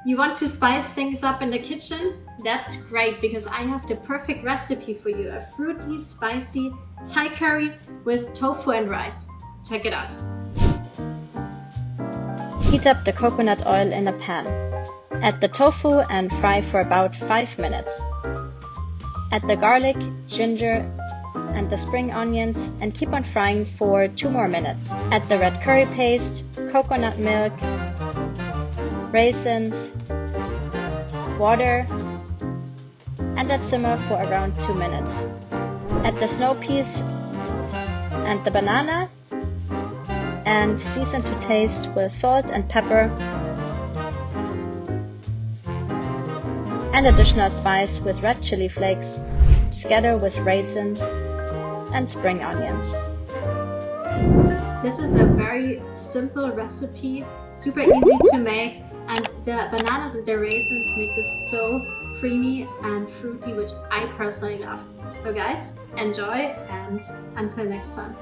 You want to spice things up in the kitchen? That's great because I have the perfect recipe for you. A fruity, spicy Thai curry with tofu and rice. Check it out. Heat up the coconut oil in a pan. Add the tofu and fry for about 5 minutes. Add the garlic, ginger, and the spring onions and keep on frying for 2 more minutes. Add the red curry paste, coconut milk, raisins, water, and let simmer for around 2 minutes. Add the snow peas and the banana and season to taste with salt and pepper and additional spice with red chili flakes. Scatter with raisins and spring onions. This is a very simple recipe, super easy to make, and the bananas and the raisins make this so creamy and fruity, which I personally love. So guys, enjoy and until next time.